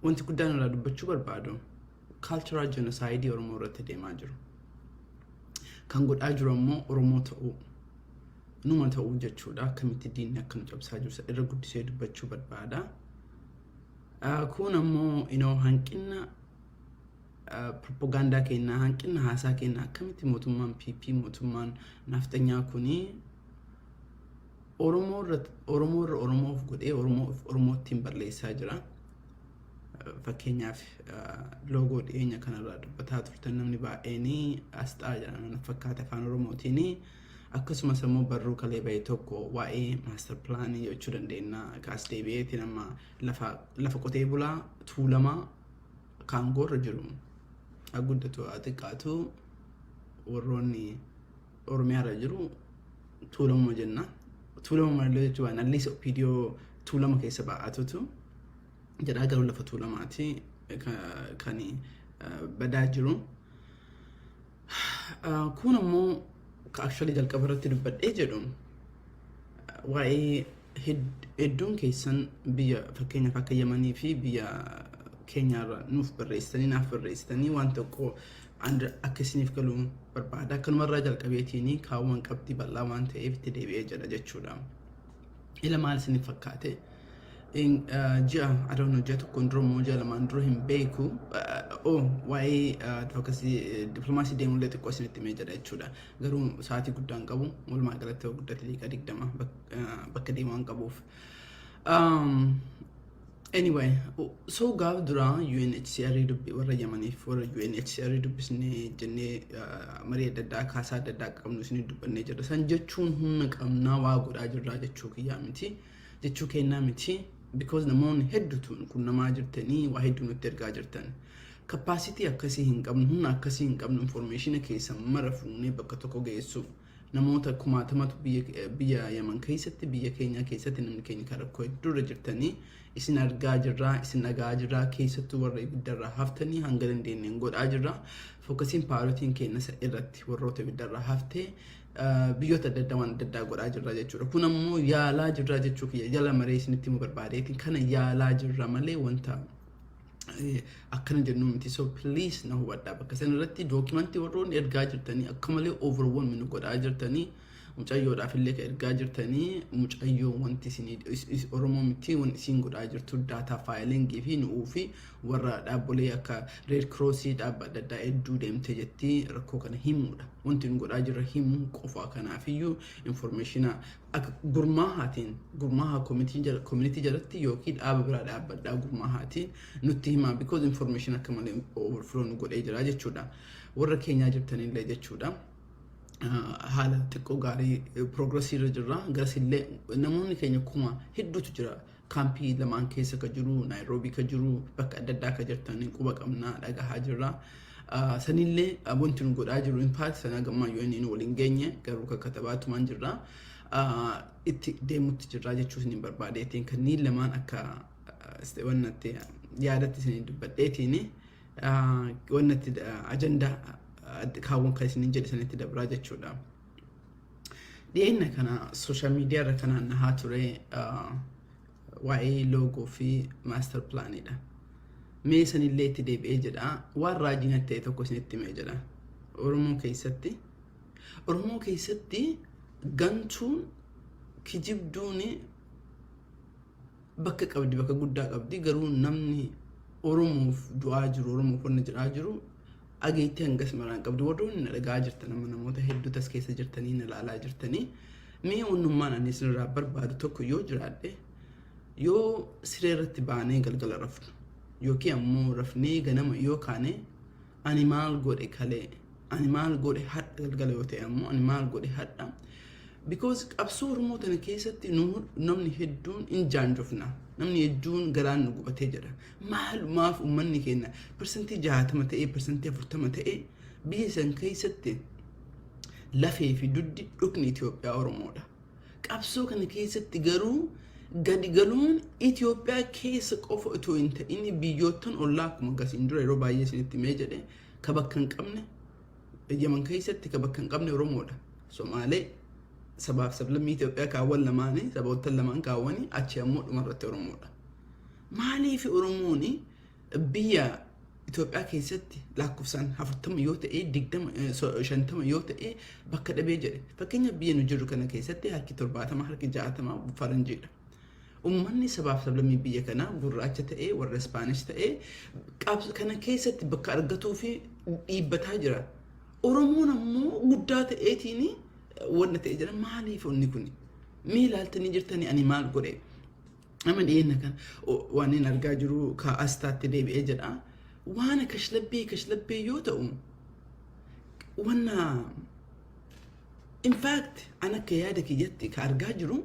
wanti guddaan irraa dubbachuu barbaadu cultural genocide Oromoo irratti deemaa jiru. Kan godhaa jiru ammoo Oromoo ta'uu numa ta'uu jechuudha. Akkamitti diinni akka nu cabsaa jiru irra guddisee dubbachuu barbaada. Kun ammoo hanqina propaganda keenya hanqina haasaa keenya akkamitti mootummaan PP mootummaan naftanyaa kuni Oromoof godhee Oromootiin balleessaa jira. Fakkeenyaaf loogoo dhiyeenya kanarraa dubbataa turtan namni baay'een asxaa jedhaman fakkaata afaan Oromootiin akkasumas immoo barruu kalee bahee tokko waa'ee master plan jechuu dandeenya kaas deebi'eetiin amma lafa qotee bulaa tuulamaa kaangoorra jiru guddatu xiqqaatu warroonni Oromiyaarra jiru tuulamuma jenna. Tuulama malee jechuun alliis viidiyoo tuulama keessa baa'atutu jedhaa garuu lafa tuulamaati kan badaa jiru. Kun ammoo actually jalqaba irratti dubbadhee jedhu waa'ee hedduun keessan biyya fakkeenyaaf akka Yemanii fi biyya Keenyaarra nuuf barreessitanii naaf barreessitanii waan tokko akka isiniif galu barbaada. Akkanumarraa jalqabeetiin kaawwan qabxii bal'aa waan ta'eef itti deebi'ee jedha jechuudha. Ila maal isiniif fakkaate? Ji'a adoon hojii tokko dura moo ji'a lamaan dura hin beeku waa'ee dipiloomaasii deemullee xiqqoo isinitti himee jedha jechuudha. Garuu sa'aatii guddaan qabu walumaa galatti guddate liiqa 20 bakka deemaan qabuuf. Anyway, so gaaf dura UNHCR warra Yemaniif warra UNHCR dubbisnee jennee marii adda addaa kaasaa adda addaa qabnu isin dubbannee jirra. San jechuun humna qabnaa waa godhaa jirraa jechuu kiyyaa miti. Jechuu kennaa miti. Because namoonni hedduutu kun namaa jirtanii waa hedduu nutti ergaa jirtan. Capacity akkasii hin qabnu, humna akkasii hin qabnu information keessa mara fuunee bakka tokko geessu. Namoota kumaatamatu biyya Yemen keessatti biyya keenya keessatti namni keenya kan rakkoo hedduurra jirtanii isin argaa jirraa isin dhagaa jirraa keessattuu warra ibiddarraa haftanii hanga dandeenyeen godhaa jirraa. Fokkasiin paarootiin keenya irratti warroota ibiddarraa haftee biyyoota adda addaa waan adda addaa godhaa jirraa jechuudha. Kun ammoo yaalaa jirraa jechuu kiyya jala maree isinitti himuu barbaadeetiin kana yaalaa jirra malee wanta akkana jennu miti. So please na hubadhaa bakka san irratti dookimantii warroonni ergaa jirtanii akka malee overwhelming godhaa jirtanii mucayyoodhaaf illee ka ergaa jirtanii mucayyoo wanti isin Oromoo miti waan isin godhaa jirtu data filing fi nu'uu fi warra dhaabbolee akka Red Cross dhaabba adda addaa hedduu deemtee jetti rakkoo kana himuudha. Wanti nu godhaa jirra himuu qofa kanaafiyyuu information akka gurmaahaa community jalatti yookiin dhaaba biraa dhaabbadhaa gurmaahaatiin nutti himaa because information akka malee overflow nu godhee jira jechuudha. Warra keenyaa jirtanillee jechuudha. Haala xiqqoo gaarii progressii irra jirra. Garasillee namoonni keenya kuma hedduutu jira. Kaampii lamaan keessa ka jiru, Nairobi ka jiru, bakka adda addaa ka jirtanii quba qabnaa dhagahaa jirra. Sanillee wanti nu godhaa jiru impact sana gammaa yoo inni waliin geenye garuu akka tabaatumaan jirra. Itti deemutti jirra jechuun hin barbaadeetiin kanneen lamaan akka wannatti yaadatti isin dubbadheetiin wannatti ajandaa kaawwan kan isin jedhe sanitti dabraa jechuudha. Dhiyeenya kana social media irra kanaan nahaa ture waa'ee loogoo fi master planidha. Mee sanillee itti deebi'ee jedha waan raajiin ta'e tokko isinitti himee jedha. Oromoo keessatti gantuun kijibduun bakka qabdi bakka guddaa qabdi garuu namni Oromoof du'aa jiru Oromoof wanna jedhaa jiru ageetti hangas maraan qabdu warroonni na dhagaa jirtan amma namoota hedduu tas keessa jirtanii na ilaalaa jirtanii mee onnummaan ani isinirraa barbaadu tokko yoo jiraadhe yoo siree irratti baanee galgala rafnu yookiin ammoo rafnee ganama yoo kaane ani maal godhe kalee ani maal godhe hadha galgala yoo ta'e ammoo ani maal godhe hadha because qabsoo Oromoo tana keessatti namni hedduun in jaanjofna. Namni hedduun garaan nu gubatee jira. Maalumaaf uummanni keenya persentii 60 ta'ee persentii 40 ta'ee biyya san keessatti lafee fi duddi dhukni Itoophiyaa Oromoodha. Qabsoo kana keessatti garuu gadi galuun Itoophiyaa keessa qofa otoo hin ta'in biyyoottan ollaa akkuma gasiin dura yeroo baay'ee isinitti mee jedhe ka bakka hin qabne Yemen keessatti ka bakka hin qabne Oromoodha. Somaalee sabab sablammii Itoophiyaa kaawwan lamaanii saboota lamaan kaawwanii achi ammoo dhumarratti Oromoodha. Maaliif Oromooni biyya Itoophiyaa keessatti lakkoofsaan 40 yoo ta'e 20 50 yoo ta'e bakka dhabee jedhe. Fakkeenya biyya nu jirru kana keessatti harki 70 harki 60 faranjiidha. Ummanni sabaaf sablammii biyya kana gurraacha ta'e warra Ispaanish ta'e kana keessatti bakka argatuu fi dhiibbataa jira. Oromoon ammoo guddaa ta'eetiin wanna ta'e jira maaliif onni kun? Mee ilaaltanii jirtanii ani maal godhe? Amma dhiyeenya kan waan inni argaa jiru ka astaatti deebi'ee jedha. Waan kashlabbee yoo ta'u wanna in fact ana akka yaada kiyyatti ka argaa jiru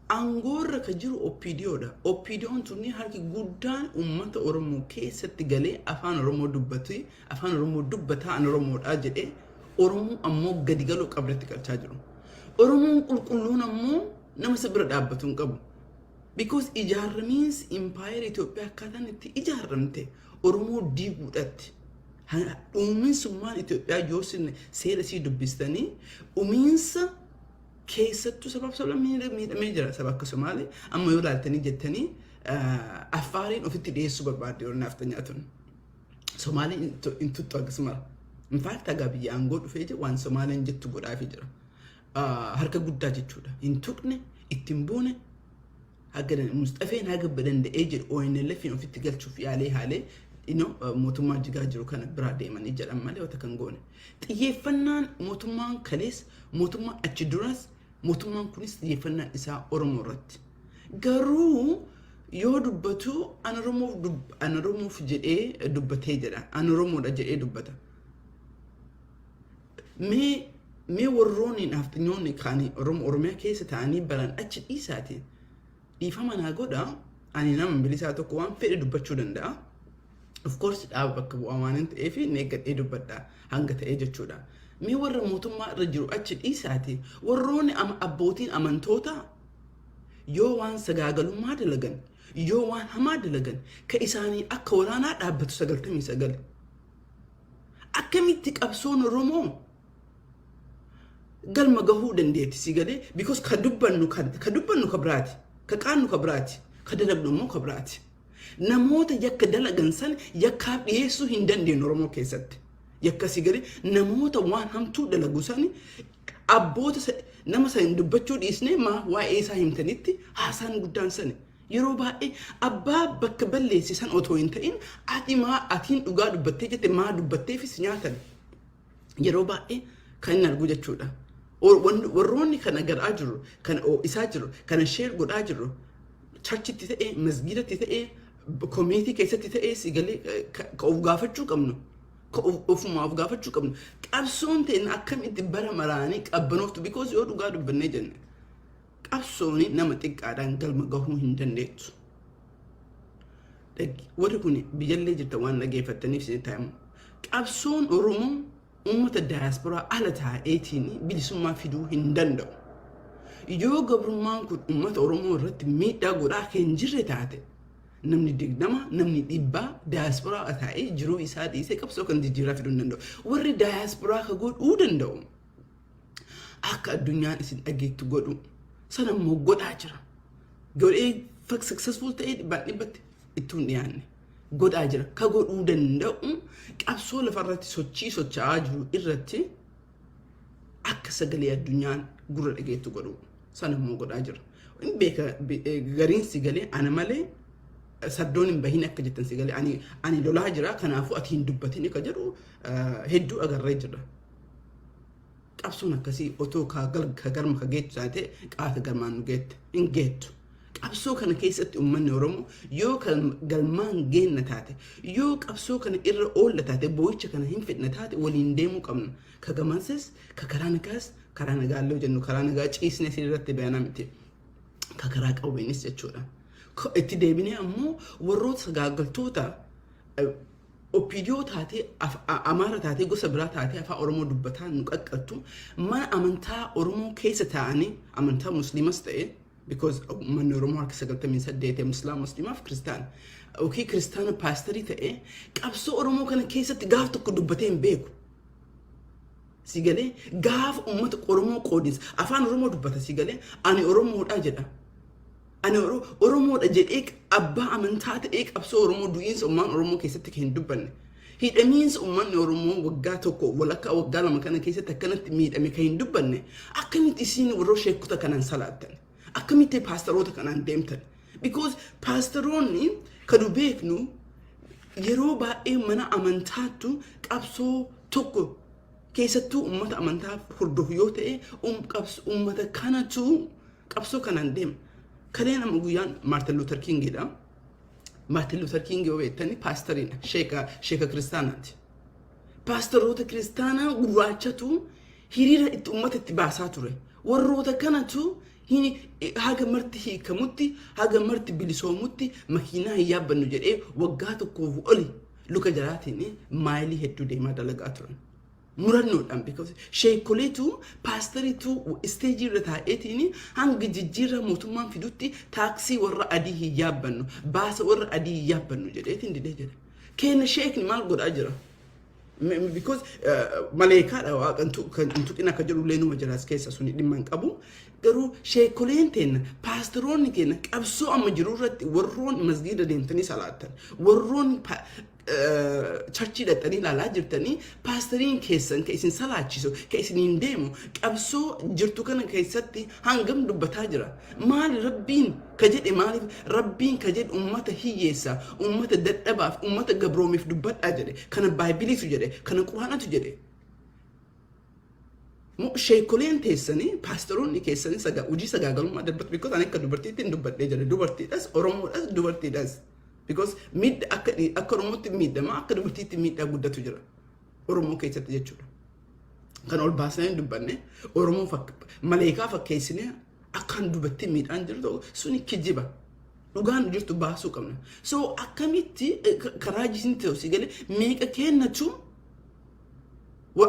angorra ka jiru OPDOdha. OPDOon tunni harki guddaan ummata Oromoo keessatti galee afaan Oromoo dubbatu afaan Oromoo dubbataa an Oromoodha jedhee Oromoo ammoo gadi galoo qabratti qalchaa jiru. Oromoon qulqulluun ammoo nama sibira dhaabbatu hin qabu. Because ijaaramiinsi empire Itoophiyaa akkaataan itti ijaaramte Oromoo diiguudhaatti. Uuminsummaan Itoophiyaa yoo seera sii dubbistanii uuminsa keessattuu sabaaf sablammii miidhamee jira saba akka Somaalee amma yoo ilaaltanii jettanii Affaariin ofitti dhiyeessuu barbaadde yoo naaf nyaatun. Somaaleen in tuttu akkasuma. In fact haga biyya aangoo dhufee jiru waan Somaaleen jettu godhaafii jira. Harka guddaa jechuudha. In tuqne ittiin boone haga Mustafeen haga badanda'ee jiru ONLF ofitti galchuuf yaalee haalee mootummaa jigaa jiru kana biraa deemanii jedhan malee wata kan goone. Xiyyeeffannaan mootummaan kalees mootummaa achi duras mootummaan kunis xiyyeeffannaan isaa Oromoo irratti. Garuu yoo dubbatu an Oromoof jedhee dubbatee jedha. An Oromoodha jedhee dubbata. Mee warroonni naafxinyoonni kaanii Oromiyaa keessa ta'anii baran achi dhiisaati. Dhiifama naa godha ani nama bilisaa tokko waan fedhe dubbachuu danda'a. Of course dhaaba bakka bu'aa waan hin ta'eef neeggadhee dubbadha hanga ta'ee jechuudha. Mee warra mootummaa irra jiru achi dhiisaati. Warroonni abbootiin amantoota yoo waan sagaagalummaa dalagan yoo waan hamaa dalagan ka isaanii akka waraanaa dhaabbatu 99. Akkamitti qabsoon Oromoo galma gahuu dandeetti si galee because ka dubbannu ka biraati. Ka qaannu ka biraati. Ka dalagnu immoo ka biraati. Namoota yakka dalagan san yakkaaf dhiyeessuu hin dandeenye Oromoo keessatti. Yakka si galee namoota waan hamtuu dalagu san abboota nama san dubbachuu dhiisnee waa'ee isaa himtanitti haasaan guddaan sani. Yeroo baay'ee abbaa bakka balleessisan otoo hin ta'in atiin dhugaa dubbattee jette maa dubbatteefis nyaatan. Yeroo baay'ee kan hin argu jechuudha. Warroonni kana garaa jiru, kana isaa jiru, kana sheer godhaa jiru, charchitti ta'ee, masgiidatti ta'ee, community keessatti ta'ee si galee ka of gaafachuu qabnu. Ka ofumaa of gaafachuu qabnu. Qabsoon ta'in akkamitti bara maraanii qabbanooftu because yoo dhugaa dubbannee jenne. Qabsooni nama xiqqaadhaan galma gahuu hin dandeettu. Warri kun biyyallee jirta waan dhageeffattaniif si taa'imu. Qabsoon Oromoo ummata diaspora ala taa'eetiin bilisummaa fiduu hin danda'u. Yoo gabrummaan kun ummata Oromoo irratti miidhaa godhaa hin jirre taate namni 20 namni 100 diaspora taa'ee jiruu isaa dhiisee qabsoo kan jijjiiraa fiduu hin danda'u. Warri diaspora ka godhuu danda'u akka addunyaan isin dhageettu godhu sana immoo godhaa jira. Godhee successful ta'ee dhibbatti ittuun dhiyaanne. Godhaa jira ka godhuu danda'u qabsoo lafarratti socho'aa jiru irratti akka sagalee addunyaan gurra dhageettu godhu sana immoo godhaa jira. Beeka gariin si galee ana malee saddoon hin bahin akka jettan si galee ani lolaa jira kanaafuu ati hin dubbatin akka jedhu hedduu agarree jira. Qabsoon akkasii otoo ka garma ka geettu taate qaata garmaan nu geette hin geettu. Qabsoo kana keessatti uummanni Oromoo yoo galmaan geenna taate yoo qabsoo kana irra oolla taate boo'icha kana hin fedhna taate waliin deemuu qabna. Ka gamanses ka karaa nagaas karaa nagaallee jennu karaa nagaa ciisne irratti bayanaa miti. Ka karaa qawweenis jechuudha. Itti deebinee ammoo warroota sagaagaltoota OPDO taatee Amaara taatee gosa biraa taatee afaan Oromoo dubbataa nu qaqqattu mana amantaa Oromoo keessa taa'anii amantaa Musliimas ta'e because man Oromoo harka 98 Muslimaaf Kristaan. Okay, Kristaana paastorii ta'e qabsoo Oromoo kana keessatti gaaf tokko dubbatee hin beeku. Si galee gaaf uummata Oromoo qoodinsa afaan Oromoo dubbata si galee ani Oromoodha jedha. Ani Oromoodha jedhee abbaa amantaa ta'ee qabsoo Oromoo du'iinsa ummaan Oromoo keessatti kan hin dubbanne. Hidhamiinsa ummanni Oromoo waggaa tokko walakkaa waggaa lama kana keessatti akkanatti miidhame kan hin dubbanne. Akkamitti isin warra sheekota kanaan salaattan? Akkamitti paastaroota kanaan deemtan? Because paastaroonni kan beeknu yeroo baay'ee mana amantaattu qabsoo tokko keessattuu ummata amantaa hordofu yoo ta'e ummata kanatu qabsoo kanaan deema. Kaneen amma guyyaan Martin Luther King dha. Martin Luther King yoo beektani paastariidha. Sheeka kiristaanaati. Paastaroota kiristaanaa gurraachatu hiriira itti ummata itti baasaa ture. Warroota kanatu haga marti hiikamutti haga marti bilisoomutti makiinaa hin yaabbannu jedhee waggaa tokkoof oli luka jalaatiin maayilii hedduu deemaa dalagaa turan. Murannoodhaan because sheekoleetu paastariitu isteejii irra taa'eetiin hanga jijjiirraa mootummaan fidutti taaksii warra adii hin yaabbannu baasa warra adii hin yaabbannu jedheetiin didee jedha. Keenya sheekni maal godhaa jira? Because maleekaadha waaqan tuqina akka jedhu leenuma jiraas keessa suni dhimma hin qabu. Garuu sheekoleen teenya paastaroonni keenya qabsoo amma jiru irratti warroon masgiida deemtanii salaattan warroon charchii dhaqxanii ilaalaa jirtanii paastariin keessan ka isin salaachisu ka isin hin deemu qabsoo jirtu kana keessatti hangam dubbataa jira. Maali rabbiin ka jedhe maaliif rabbiin ka jedhe ummata hiyyeessaa ummata dadhabaaf ummata gabroomiif dubbadhaa jedhe kana baaybiliitu jedhe kana quraanatu jedhe. Sheekoleen teessanii paastaroonni keessanii hojii sagaagalummaa darbatu because ani akka dubartiitti hin dubbadhee jedhe dubartiidhas Oromoodhas dubartiidhas. Because mid akka Oromootti miidhama akka dubartiitti miidhaa guddatu jira Oromoo keessatti jechuudha. Kan ol baasanii dubbanne Oromoo maleekaa fakkeessinee akkaan dubartii miidhaan jirtu suni kijiba. Dhugaan jirtu baasuu qabna. So akkamitti karaa jisin ta'u si galee meeqa kennatu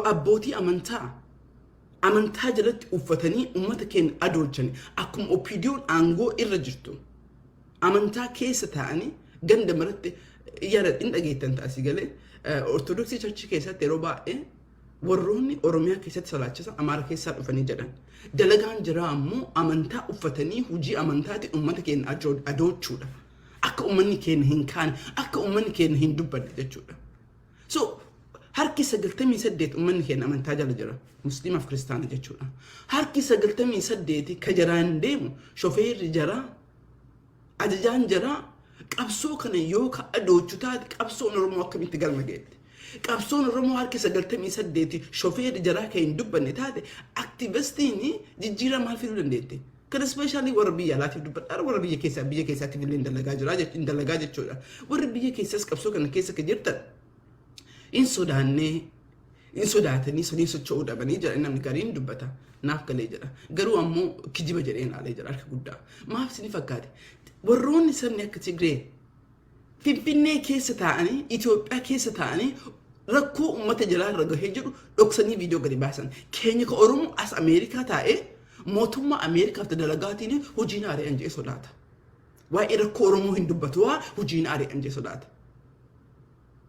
abbootii amantaa jalatti uffatanii ummata keenya adoolchanii akkuma opiidiyoon aangoo irra jirtu amantaa keessa ta'anii ganda maratti yaada hin dhageettan taasii galee ortodoksii charchii keessatti yeroo baay'ee warroonni Oromiyaa keessatti salaachisan Amaara keessaa dhufanii jedhan. Dalagaan jira ammoo amantaa uffatanii hojii amantaati ummata keenya adoolchuudha. Akka ummanni keenya hin kaane akka ummanni keenya hin dubbanne jechuudha. So harki 98 ummanni keenya amantaa jala jira. Musliimaaf kiristaana jechuudha. Harki 98 ka jaraan deemu shofeerri jaraa ajajaan jaraa qabsoo kana yoo ka adoochu taate qabsoon Oromoo akkamitti galma geette. Qabsoon Oromoo harki 98 shofeerri jaraa ka hin dubbanne taate aktivistiin jijjiiraa maal fiduu dandeette. Kan especially warra biyya alaatiif dubbadhaa warra biyya keessaatiif illee dalagaa jechuudha. Warra biyya keessaas qabsoo kana keessa ka jirtan in sodaatanii sanii socho'uu dhabanii jedha namni gariin dubbata naaf galee jedha. Garuu ammoo kijiba jedheen haalee jedha harka guddaa. Maaf isin fakkaate warroonni sabni akka Tigree Finfinnee keessa ta'anii Itoophiyaa keessa ta'anii rakkoo ummata jalaa irra gahee jiru dhoksanii viidiyoo gadi baasan. Keenya ka Oromoo as Ameerikaa taa'ee mootummaa Ameerikaaf dalagaatiin hojiin ari'an jee sodaata. Waa'ee rakkoo Oromoo hin dubbatu waa hojiin ari'an jee sodaata.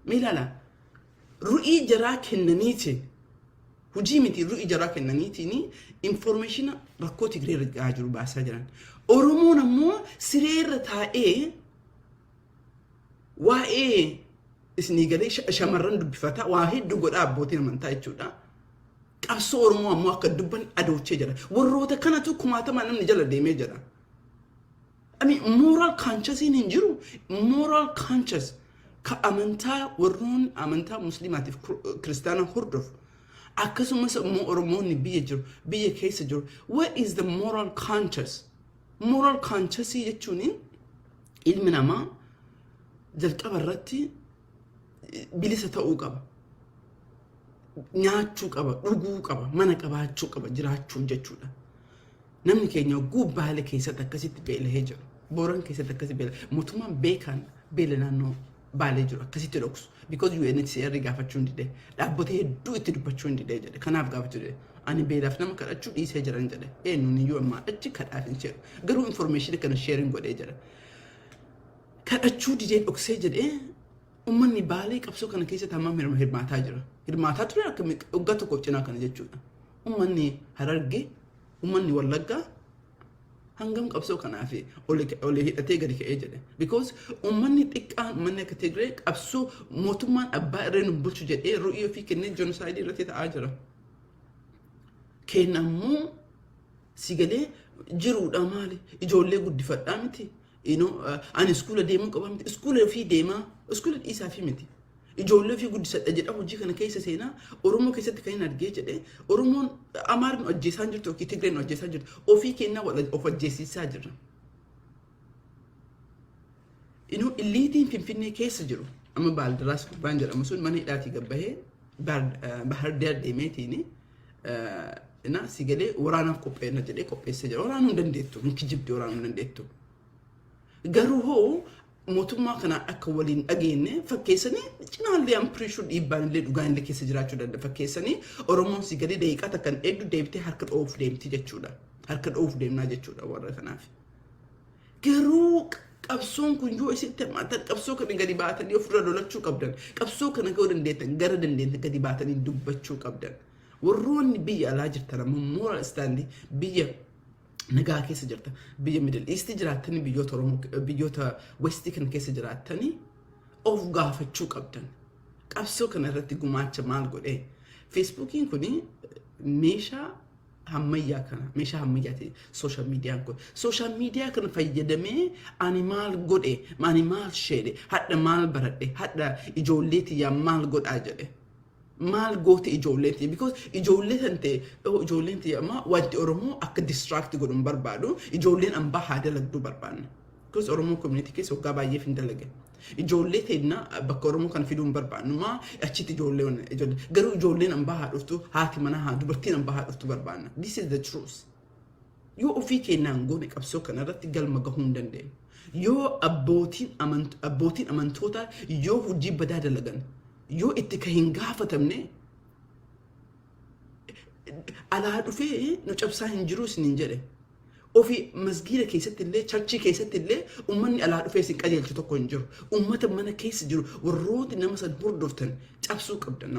Miilala ru'ii jaraa kennaniitiin hojii miti ru'ii jaraa kennaniitiin information rakkoo Tigree irra gahaa jiru baasaa jiran. Oromoon ammoo sireerra taa'ee waa'ee isinii galee shamarran dubbifataa waa hedduu godhaa abbootiin amantaa jechuudha. Qabsoo Oromoo ammoo akka dubban adoochee jira. Warroota kanatu kumaatamaa namni jala deemee jira. Moral conscious hin jiru. Moral conscious ka amantaa warroon amantaa musliimaatiif kiristaana hordofu. Akkasumas immoo Oromoonni biyya keessa jiru. What is the moral conscious? Moral conscious jechuun ilmi namaa jalqaba irratti bilisa ta'uu qaba. Nyaachuu qaba, dhuguu qaba, mana qabaachuu qaba, jiraachuu jechuudha. Namni keenya gubbaalee keessatti akkasitti beelahee jiru. Booran keessatti akkasitti beelahee mootummaan beekan beela naannoo baalee jiru akkasitti dhoksu. Because UNHCR gaafachuu hin didee dhaabbatee hedduu itti dubbachuu hin didee jedhe. Kanaaf gaafachuu didee. Ani beelaaf nama kadhachuu dhiisee jiran jedhe. Eenyuun iyyuu ammaa achi kadhaaf hin sheeru. Garuu information kana sharing godhee jira. Kadhachuu didee dhoksee jedhee ummanni baalee qabsoo kana keessatti hammam hirmaataa jira. Hirmaataa ture akka waggaa tokkoof cinaa kana jechuudha. Ummanni Harargee, ummanni Wallaggaa hangam qabsoo kanaaf oli hidhatee gadi ka'ee jedhe because ummanni xiqqaan ummanni akka Tigree qabsoo mootummaan abbaa irree nu bulchu jedhee ru'ii ofii kennee jenosaayidii irratti ta'aa jira. Kennammoo sigalee jiruudha maali ijoollee guddifadhaa miti ani iskuula deemuu qaba miti iskuula ofii deemaa iskuula dhiisaa fi miti. Ijoollee fi guddisadha jedha hojii kana keessa seenaa Oromoo keessatti kan hin argee jedhee Oromoon Amaarri hojjeessaa jirtu yookiin Tigreen hojjeessaa jirtu ofii kennaa of hojjeessisaa jirra. Illiitiin Finfinnee keessa jiru amma Baaldaraas gubbaan jedhamu sun mana hidhaatii gabbahee Bahar Daar deemeetiin sigalee waraanaaf qopheessa jedhee qopheessee jira. Waraanuu hin dandeettu miki jibdee waraanuu hin dandeettu. Garuu hoo mootummaa kana akka waliin dhageenye fakkeessanii cinaallee ampriishuu dhiibbaan illee dhugaan illee keessa jiraachuu danda'a. Fakkeessanii Oromoon sigalee daqiiqaa takkan eegdu deebitee harka dhoofuuf deemti jechuudha. Harka dhoofuuf deemnaa jechuudha warra kanaaf. Garuu qabsoon kun yoo isitti hammaatan qabsoo kana gadi baatanii ofirra lolachuu qabdan. Qabsoo kana yoo dandeettan gara dandeettan gadi baatanii dubbachuu qabdan. Warroonni biyya alaa jirtan ammoo moral istaandii biyya nagaa keessa jirta biyya Middle East jiraatanii biyyoota Oromoo biyyoota West kan keessa jiraatanii of gaafachuu qabdan. Qabsoo kana irratti gumaacha maal godhee Facebookiin kuni meeshaa hammayyaa kana meeshaa hammayyaati social media kun social media kana fayyadamee ani maal godhe ani maal sheede hadda maal baradhe hadda ijoolleeti yaa maal godhaa jedhe. Maal gooti ijoolleeti because ijoollee tante ijoolleeti amma wanti Oromoo akka distract godhuun barbaadu ijoolleen ambaa haa dalagduu barbaadna. Because Oromoo community keessa waggaa baay'eef hin dalage. Ijoollee teenna bakka Oromoo kan fiduun barbaadnu maa achitti ijoollee garuu ijoolleen ambaa haa dhuftu haati manaa haa dubartiin ambaa haa dhuftu barbaadna. This is the truth. Yoo ofii kennaan goone qabsoo kanarratti galma gahuu hin dandeenyu. Yoo abbootiin amantoota yoo hojii badaa dalagan yoo itti ka hin gaafatamne alaa dhufee nu cabsaa hin jiru isiniin jedhe ofii masgiida keessatti illee charchii keessatti illee ummanni alaa dhufee isin qajeelchu tokko hin jiru ummata mana keessa jiru warrooti nama san hordoftan cabsuu qabdan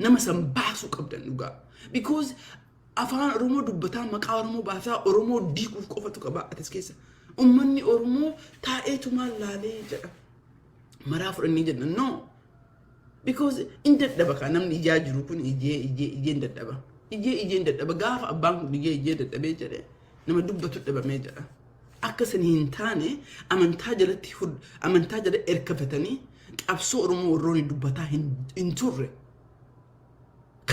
nama san baasuu qabdan dhugaa because afaan Oromoo dubbataa maqaa Oromoo baasaa Oromoo diiguuf qofatu qaba atis keessa ummanni Oromoo taa'eetu maal laalee jedha maraa fudhannii jedhan no. Because in that daba kan namni ijaa jiru kun ijeen dadhaba. Ijeen dadhaba gaafa abbaan kun ijee dadhabee jedhe nama dubbatu dhabamee jedha. Akka san hin taane amantaa jala erkafatanii qabsoo Oromoo warroonni dubbataa hin turre.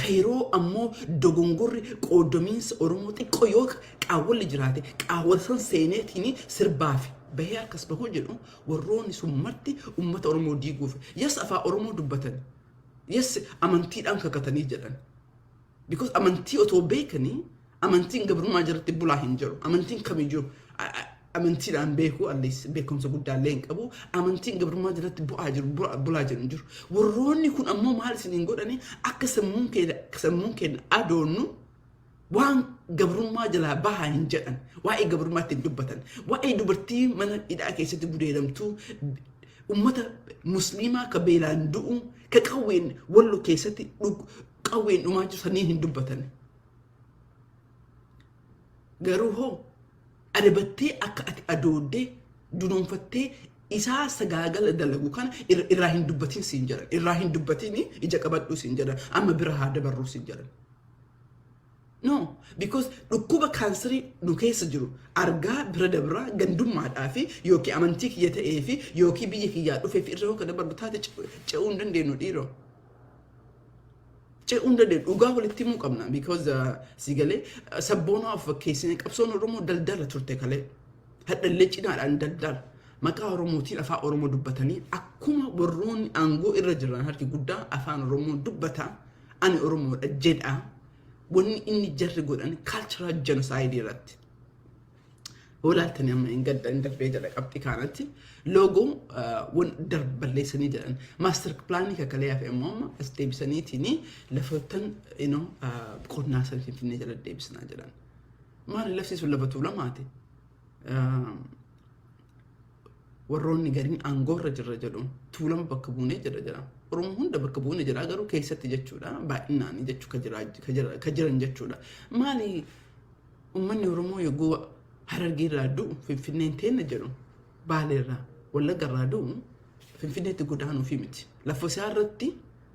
Kairoo ammoo dogongorri qoodomiinsa Oromoo xiqqoo yoo qaawwalli jiraate qaawwal san seeneetiin sirbaafi. Bahee akkas bahuu jedhu warroonni summarti ummata Oromoo diiguuf yes afaan Oromoo dubbatan yes amantiidhaan kakatanii jedhan because amantii otoo beekanii amantiin gabrummaa jalatti bulaa hin jiru amantiin kamiyyuu amantiidhaan beekuu allees beekumsa guddaallee hin qabu amantiin gabrummaa jalatti bulaa jiru warroonni kun ammoo maal isiniin godhanii akka sammuun keenya adoonnu waan gabrummaa jalaa bahaa hin jedhan waa'ee gabrummaatti hin dubbatan waa'ee dubartii mana hidhaa keessatti gudeedamtuu ummata musliimaa ka beelaan du'u ka qawween wallo keessatti qawween dhumaa jiru saniin hin dubbatan garuu hoo adabattee akka ati adooddee dunoonfattee isaa sagaagala dalagu kana irraa hin dubbatiin siin jedhan irraa hin dubbatiin ija qabadhuu siin jedhan amma bira haa dabarruu siin jedhan. No, because dhukkuba kaansarii nu keessa jiru argaa bira dabraa gandummaadhaa fi yookiin amantii kiyya ta'ee fi yookiin biyya kiyyaa dhufee fi irra yoo kana barbu taate ce'uu hin dandeenyu dhiiroo. Ce'uu hin dandeenyu dhugaa walitti himuu qabna because sigalee sabboonaa of fakkeessine qabsoon Oromoo daldala turte kalee hadhallee cinaadhaan daldala maqaa Oromootiin afaan Oromoo dubbatanii akkuma warroonni aangoo irra jiran harki guddaa afaan Oromoo dubbataa ani Oromoodha jedhaa. Wanni inni jarri godhan cultural genocide irratti. Walaaltanii amma hin gadda hin darbee jedha qabxii kanatti loogoo wan darballeessanii jedhan master plaanii kakalee hafe immoo amma as deebisaniitiin lafootan qonnaa san Finfinnee jala deebisanaa jedhan. Maali lafti sun lafa tuulamaati. Warroonni gariin aangoorra jirra jedhu tuulama bakka buunee jedha. Oromoo hunda bakka buunee jira garuu keessatti jechuudha baay'inaan jechuu ka jiran jechuudha. Maali uummanni Oromoo yoo Harargee irraa du'u Finfinneen teenya jedhu Baalee irraa Wallagga irraa du'u Finfinneetti godaanuu fi miti. Lafa isaa irratti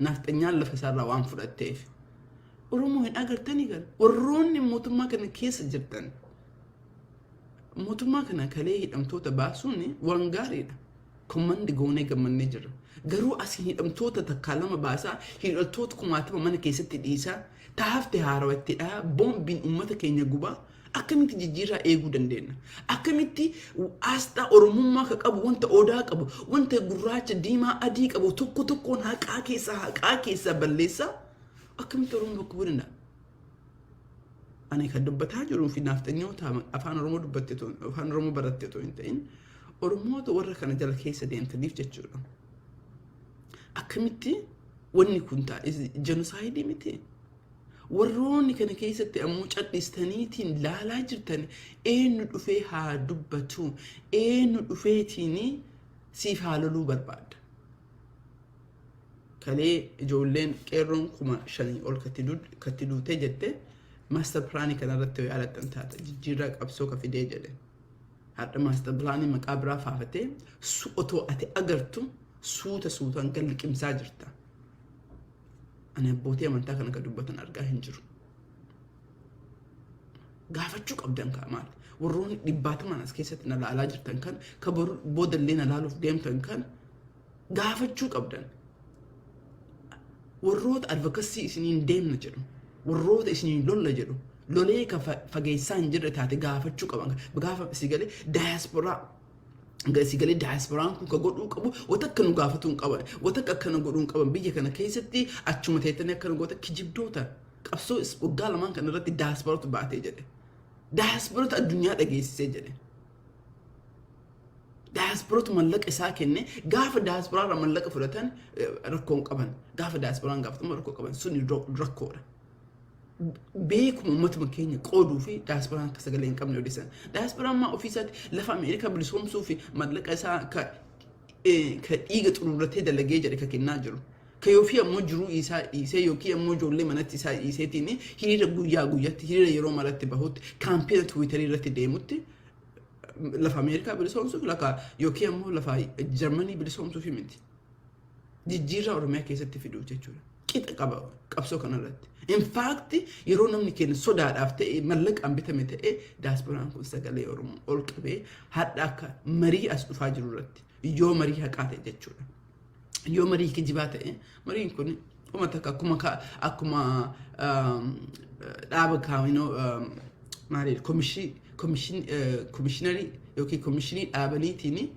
nafxanyaan lafa isaa irraa waan fudhatteef. Oromoo hin agartanii gara warroonni mootummaa kana keessa jirtan mootummaa kana kalee hidhamtoota baasuun waan gaariidha. Kommandi goonee gammannee jirra. Garuu as hidhamtoota takkaa lama baasaa hidhaltoota kumaatama mana keessatti dhiisaa taafte haarawattiidha boombiin uummata keenya gubaa akkamitti jijjiirraa eeguu dandeenya. Akkamitti asxaa oromummaa ka qabu wanta odaa qabu wanta gurraacha diimaa adii qabu tokko tokkoon haqaa keessaa balleessaa akkamitti oromoo bakka bu'uu danda'a. Ani kan dubbataa jiruu fi naftanyoota afaan oromoo dubbatte afaan oromoo baratte otoo hin ta'in oromoota warra kana jala keessa deemtaniif jechuudha. Akkamitti wanni kun ta'a jenosaayidii miti. Warroonni kana keessatti ammoo cadhistaniitiin laalaa jirtan eenyu dhufee haa dubbatu eenyu dhufeetiin siif haa loluu barbaada. Kalee ijoolleen qeerroon 5,000 ol katti duutee jette master plaanii kanarratti yaalattan taata jijjiirraa qabsoo ka fidee jedhe. Hadda master plaanii maqaa biraa faafatee otoo ati agartu suutaan kan liqimsaa jirta. Ani abbootii amantaa kana ka dubbatan argaa hin jiru. Gaafachuu qabdan kaa maal? Warroonni dhibbaataman as keessatti na laalaa jirtan kan ka boodallee na laaluuf deemtan kan gaafachuu qabdan. Warroota advocacy isiniin deemna jedhu. Warroota isiniin lolla jedhu. Lolee ka fageessaa hin jirre taate gaafachuu qaban. Gaafa sigalee diasporaa sigalee diasporaan kun ka godhuu qabu wata akka nu gaafatu hin qaban wata akka nu godhuu hin qaban biyya kana keessatti achuma teettanii akka nu goota kijibdoota qabsoo waggaa lamaan kana irratti diasporatu baatee jedhe. Diasporatu addunyaa dhageessisee jedhe. Diasporatu mallaqa isaa kenne gaafa diasporaa irraa mallaqa fudhatan rakkoo hin qaban gaafa diasporaan gaafatama rakkoo qaban suni rakkoodha. Beekuma uummatuma keenya qooduu fi diasporaan akka sagalee hin qabne odeessan. Diasporaan maa ofiisaatti lafa Ameerikaa bilisoomsuu fi mallaqa isaa ka dhiiga xururratee dalagee jedhe ka kennaa jiru. Ka yoofii ammoo jiruu isaa dhiisee yookiin ammoo ijoollee manatti isaa dhiiseetiin hiriira guyyaa guyyaatti hiriira yeroo maratti bahutti kaampeena Tiwiitarii irratti deemutti lafa Ameerikaa bilisoomsuuf lafa yookiin ammoo lafa Jarmanii bilisoomsuuf miti. Jijjiirraa Oromiyaa keessatti fiduu jechuudha. Qixa qaba qabsoo kanarratti. In fact yeroo namni keenya sodaadhaaf ta'e mallaqaan bitame ta'e diasporaan kun sagalee Oromoo ol qabee hadda akka marii as dhufaa jiru irratti yoo marii haqaa ta'e jechuudha. Yoo marii kijibaa ta'e mariin kun uummata akkuma dhaaba kaawinoo maaliif komishiinarii yookiin komishinii dhaabaniitiin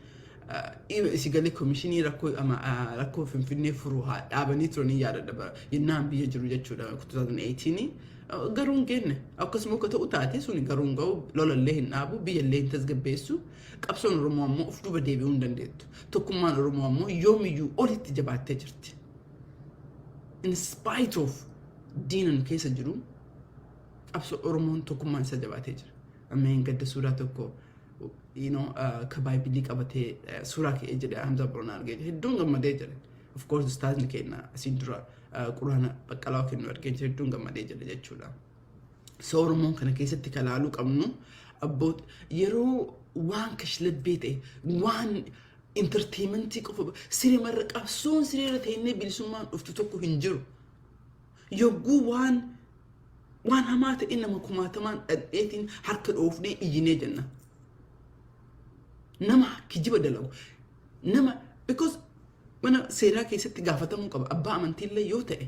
sigalee komishinii rakkoo Finfinnee furuu haa dhaabanii turanii yaadadha yennaan biyya jiru jechuudha 2018 garuu hin geenne akkasuma akka ta'u taate suni garuu hin ga'u lolallee hin dhaabu biyyallee hin tasgabbeessu qabsoon Oromoo ammoo of duuba deebi'uu hin dandeettu tokkummaan Oromoo ammoo yoomiyyuu olitti jabaattee jirti. In spite of diinan keessa jiru qabsoo Oromoon tokkummaan isa jabaatee jira. Ammeen gadda suuraa tokko ka Bibilii qabatee suuraa ka'ee jedhe Hamza Boronaa argee hedduun gammadee jedhe. Of course ustaazni keenya asii dura quraana baqqalaa kennu argee hedduun gammadee jedhe jechuudha. So Oromoon kana keessatti kalaaluu qabnu abboot yeroo waan kashlabbee ta'e waan entertainmentii qofa siree marra qabsoon sireera ta'inne bilisummaan dhuftu tokko hin jiru. Yogguu waan hamaa ta'e nama kumaatamaan dhadheetiin harka dhoofnee iyyinee jenna. Nama kijiba dalagu nama because mana seeraa keessatti gaafatamuu qaba abbaa amantiillee yoo ta'e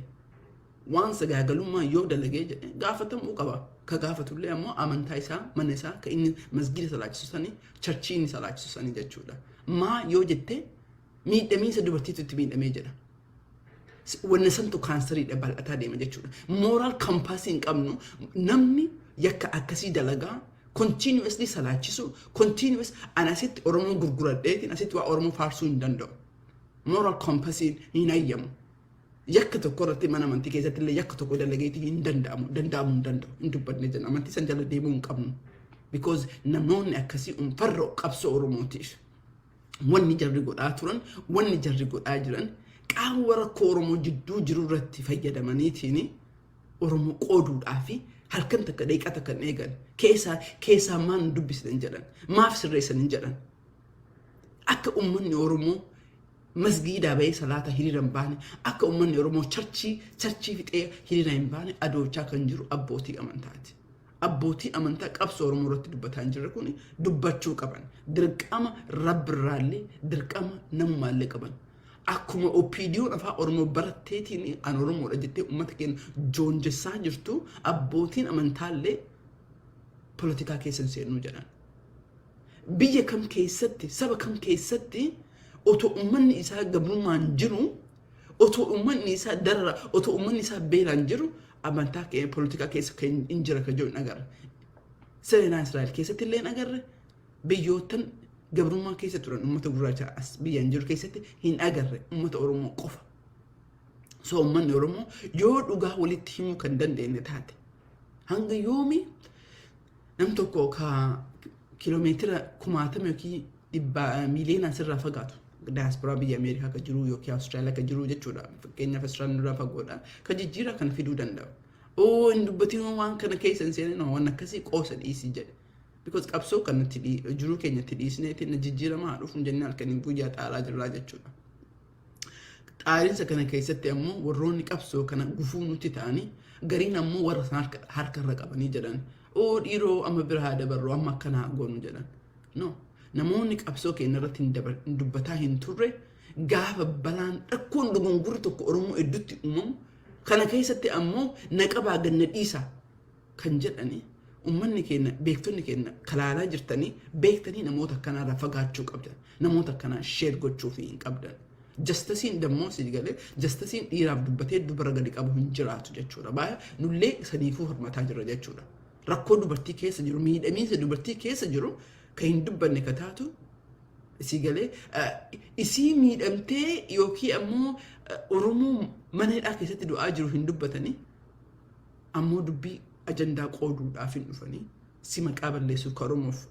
waan sagaagalummaa yoo dalagee jedhe gaafatamuu qaba ka gaafatullee ammoo amantaa isaa mana isaa ka inni masgida salaachisu sanii charchii inni salaachisu sanii jechuudha. Maa yoo jette miidhamiinsa dubartiitu itti miidhamee jedha. Wanni santu kaansariidha bal'ataa deema jechuudha. Moral compassing hin qabnu namni yakka akkasii dalagaa continuously salaachisu continuous anasitti Oromoo gurguradheetiin asitti waa Oromoo faarsuu hin danda'u. Moral compassing hin ayyamu. Yakka tokko irratti mana amantii keessatti illee yakka tokko dalageetiin hin danda'amu hin danda'u hin dubbanne jenna amantii san jala deemuu hin qabnu. Because namoonni akkasii farra qabsoo Oromootiif wanni jarri godhaa turan wanni jarri godhaa jiran qaama rakkoo Oromoo jidduu jiru irratti fayyadamaniitiin Oromoo qooduudhaa fi halkan takka daqiiqaa takka hin eegan keessaa maan dubbisitan jedhan maaf sirreessan hin jedhan akka ummanni Oromoo masgiidaa bahee salaata hiriira hin baane akka ummanni Oromoo charchii fixee hiriira hin baane adoochaa kan jiru abbootii amantaati. Abbootii amantaa qabsoo Oromoo irratti dubbataa hin jirre kun dubbachuu qaban dirqama rabbirraallee dirqama namummaallee qaban. Akkuma OPDO'n afaan Oromoo baratteetiin an Oromoodha jettee uummata keenya joonjessaa jirtu abbootiin amantaallee poolitikaa keessa seenuu jedhan. Biyya kam keessatti saba kam keessatti otoo uummanni isaa gabrummaan jiru otoo uummanni isaa darara otoo uummanni isaa beelaan jiru amantaa keenya poolitikaa keessa hin jira ka jiru agarra. Seenaa Israa'el keessatti illee agarra biyyootan gabrummaa keessa turan uummata gurraacha as biyyaan jiru keessatti hin agarre uummata Oromoo qofa. So uummanni Oromoo yoo dhugaa walitti himuu kan dandeenye taate hanga yoomi nam tokko ka kiiloomeetira 1000 yookiin 100 miiliyoonaan sirraa fagaatu diaspora biyya Ameerikaa ka jiru yookiin Austraaliyaa ka jiru jechuudha. Fakkeenyaaf Austraaliyaa irraa fagoodha ka jijjiira kan fiduu danda'u. Hin dubbatiin waan kana keessa hin seenin waan akkasii qoosa dhiisii jedhe. Because qabsoo kanatti jiru keenyatti dhiisneetiin jijjiiramaa dhufuun jennee halkaniin guyyaa xaaraa jirraa jechuudha. Xaariinsa kana keessatti ammoo warroonni qabsoo kana gufuu nuti ta'anii gariin ammoo warra harkarra qabanii jedhan. Dhiiroo amma biraa dabarroo amma akkanaa goonu jedhan. No. Namoonni qabsoo keenya irratti hin dubbataa hin turre gaafa balaan dhakkoon dogongorri tokko Oromoo hedduutti uumamu kana keessatti ammoo naqabaa ganna dhiisaa kan jedhani ummanni keenya beektonni keenya kalaalaa jirtanii beektanii namoota akkanarraa fagaachuu qabdan namoota akkanaa sheer gochuu hin qabdan. Jastasiin dammoo si galee jastasiin dhiiraaf dubbatee dubara gadi qabu hin jiraatu jechuudha. Baay'ee nullee sadiifuu hormataa jirra jechuudha. Rakkoo dubartii keessa jiru miidhamiinsa dubartii keessa jiru kan hin dubbanne ka taatu si galee isii miidhamtee yookiin ammoo Oromoo mana hidhaa keessatti du'aa jiru hin dubbatanii ammoo dubbii ajandaa qooduudhaaf hin dhufanii si maqaa balleessuuf ka Oromoof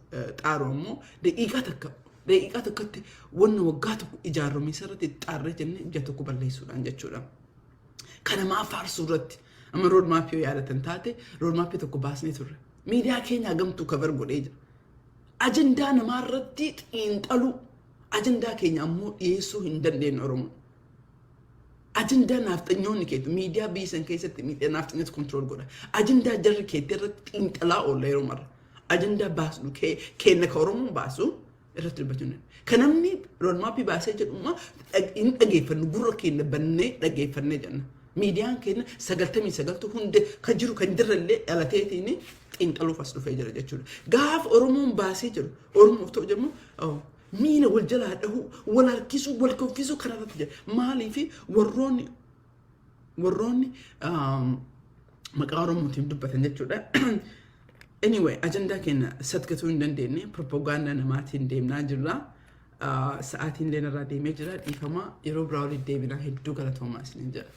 xaaru ammoo daqiiqaa tokkotti wanna waggaa tokko ijaarame irratti xaarree jennee ija tokko balleessuudhaan jechuudha. Kana maa faarsuu irratti amma roodmaappii yoo yaadatan taate roodmaappii tokko baasnee turre miidiyaa keenya gamtuu kabar godhee jira. Ajandaa namaarratti xiinxaluu ajandaa keenya ammoo dhiyeessuu hin dandeenye Oromoo. Ajandaa naftanyoonni keetu miidiyaa biyyisan keessatti miidiyaa naftanyoota kontrol godha. Ajandaa jarri keetti irratti xiinxalaa oolla yeroo marra. Ajandaa baasnu keenya ka Oromoo baasu irratti dubbachuu. Kan namni roodmaappii baasee jedhuma hin dhageeffannu gurra keenya bannee dhageeffannee jenna. Miidiyaan keenya 99 hundi kan jiru kan jirrellee dhalateetiin xiinxaluuf as dhufee jira jechuudha. Gaafa Oromoon baasee jiru Oromoof ta'u jedhamu miila wal jalaa dhahuu wal harkisuu wal kuffisuu kanarratti jira. Maaliif warroonni maqaa Oromootiin dubbatan jechuudha. Anyway, ajandaa keenya satgatuu hin dandeenye propaganda namaatiin deemnaa jirra. Sa'aatiin illee narraa deemee jira dhiifama yeroo biraa walitti deebinaa hedduu galatoomaa isiniin jedha.